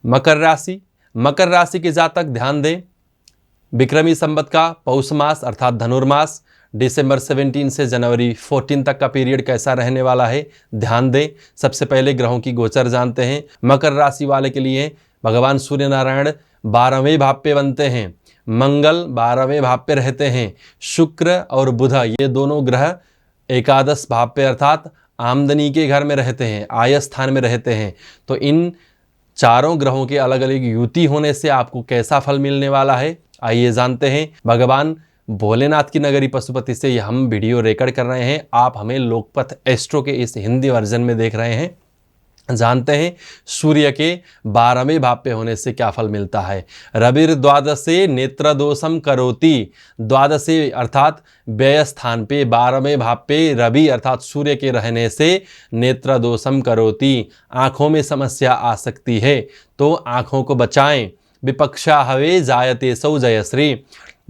मकर राशि, मकर राशि के जातक ध्यान दें, विक्रमी संवत का पौष मास अर्थात धनुर्मास दिसंबर 17 से जनवरी 14 तक का पीरियड कैसा रहने वाला है, ध्यान दें। सबसे पहले ग्रहों की गोचर जानते हैं। मकर राशि वाले के लिए भगवान सूर्य नारायण 12वें भाव पे बनते हैं, मंगल 12वें भाव पे रहते हैं, शुक्र और बुध ये दोनों ग्रह एकादश भाव पे अर्थात आमदनी के घर में रहते हैं, आय स्थान में रहते हैं। तो इन चारों ग्रहों के अलग अलग युति होने से आपको कैसा फल मिलने वाला है, आइए जानते हैं। भगवान भोलेनाथ की नगरी पशुपति से हम वीडियो रिकॉर्ड कर रहे हैं। आप हमें लोकपथ एस्ट्रो के इस हिंदी वर्जन में देख रहे हैं। जानते हैं सूर्य के 12वें भाव पे होने से क्या फल मिलता है। रविर द्वादशे नेत्र दोषम करोति, द्वादशे अर्थात व्यय स्थान पे 12वें भाव पे रवि अर्थात सूर्य के रहने से नेत्र दोषम करोति, आंखों में समस्या आ सकती है, तो आंखों को बचाएं। विपक्षा हवे जायते सौ जयश्री,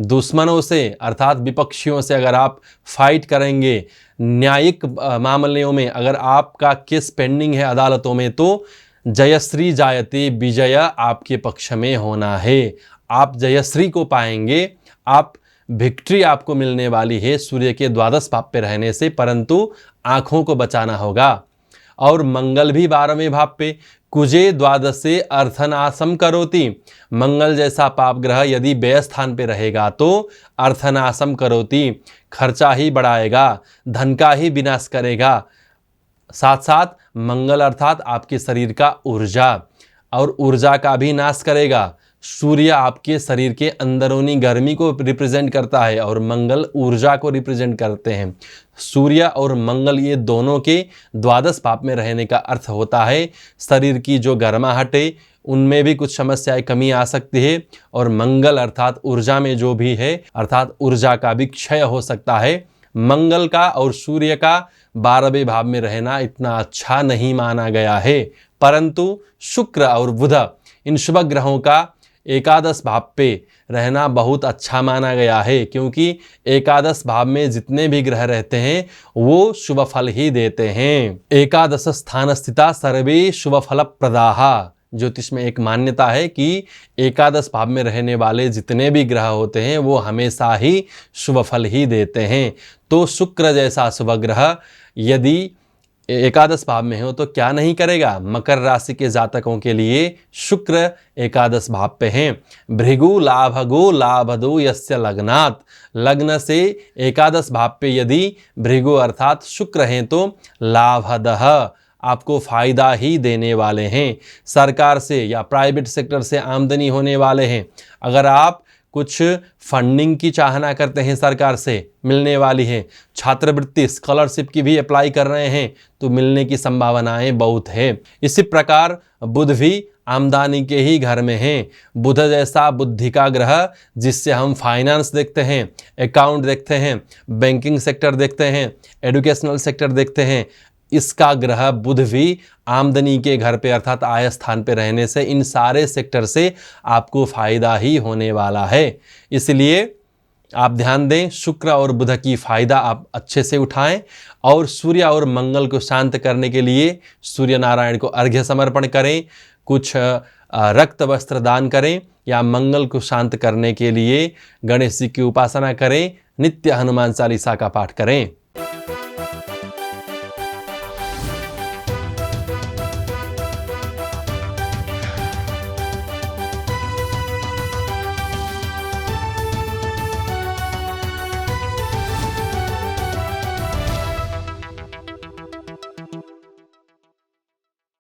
दुश्मनों से अर्थात विपक्षियों से अगर आप फाइट करेंगे, न्यायिक मामलों में अगर आपका केस पेंडिंग है अदालतों में, तो जयश्री जायते, विजय आपके पक्ष में होना है। आप जयश्री को पाएंगे, आप विक्ट्री आपको मिलने वाली है सूर्य के द्वादश भाव पे रहने से, परंतु आँखों को बचाना होगा। और मंगल भी 12वें भाव पे, कुजे द्वादशे अर्थनाशम करोति, मंगल जैसा पाप ग्रह यदि व्यय स्थान पे रहेगा तो अर्थनाशम करोति, खर्चा ही बढ़ाएगा, धन का ही विनाश करेगा। साथ साथ मंगल अर्थात आपके शरीर का ऊर्जा, और ऊर्जा का भी नाश करेगा। सूर्य आपके शरीर के अंदरूनी गर्मी को रिप्रेजेंट करता है और मंगल ऊर्जा को रिप्रेजेंट करते हैं। सूर्य और मंगल ये दोनों के द्वादश भाव में रहने का अर्थ होता है शरीर की जो गर्माहट है उनमें भी कुछ समस्याएं कमी आ सकती है, और मंगल अर्थात ऊर्जा में जो भी है अर्थात ऊर्जा का भी क्षय हो सकता है। मंगल का और सूर्य का 12वें भाव में रहना इतना अच्छा नहीं माना गया है, परंतु शुक्र और बुध इन शुभ ग्रहों का एकादश भाव पे रहना बहुत अच्छा माना गया है, क्योंकि एकादश भाव में जितने भी ग्रह रहते हैं वो शुभ फल ही देते हैं। एकादश स्थान स्थिता सर्वे शुभ फल प्रदाः, ज्योतिष में एक मान्यता है कि एकादश भाव में रहने वाले जितने भी ग्रह होते हैं वो हमेशा ही शुभ फल ही देते हैं। तो शुक्र जैसा शुभ ग्रह यदि एकादश भाव में हो तो क्या नहीं करेगा। मकर राशि के जातकों के लिए शुक्र एकादश भाव पे हैं। भृगु लाभगो लाभदो यस्य लग्नात्, लग्न से एकादश भाव पे यदि भृगु अर्थात शुक्र हैं तो लाभदः, आपको फायदा ही देने वाले हैं। सरकार से या प्राइवेट सेक्टर से आमदनी होने वाले हैं। अगर आप कुछ फंडिंग की चाहना करते हैं सरकार से मिलने वाली है, छात्रवृत्ति स्कॉलरशिप की भी अप्लाई कर रहे हैं तो मिलने की संभावनाएं बहुत है। इसी प्रकार बुध भी आमदनी के ही घर में हैं। बुध जैसा बुद्धि का ग्रह जिससे हम फाइनेंस देखते हैं, अकाउंट देखते हैं, बैंकिंग सेक्टर देखते हैं, एजुकेशनल सेक्टर देखते हैं, इसका ग्रह बुध भी आमदनी के घर पे अर्थात आय स्थान पे रहने से इन सारे सेक्टर से आपको फायदा ही होने वाला है। इसलिए आप ध्यान दें, शुक्र और बुध की फायदा आप अच्छे से उठाएं, और सूर्य और मंगल को शांत करने के लिए सूर्य नारायण को अर्घ्य समर्पण करें, कुछ रक्त वस्त्र दान करें, या मंगल को शांत करने के लिए गणेश जी की उपासना करें, नित्य हनुमान चालीसा का पाठ करें।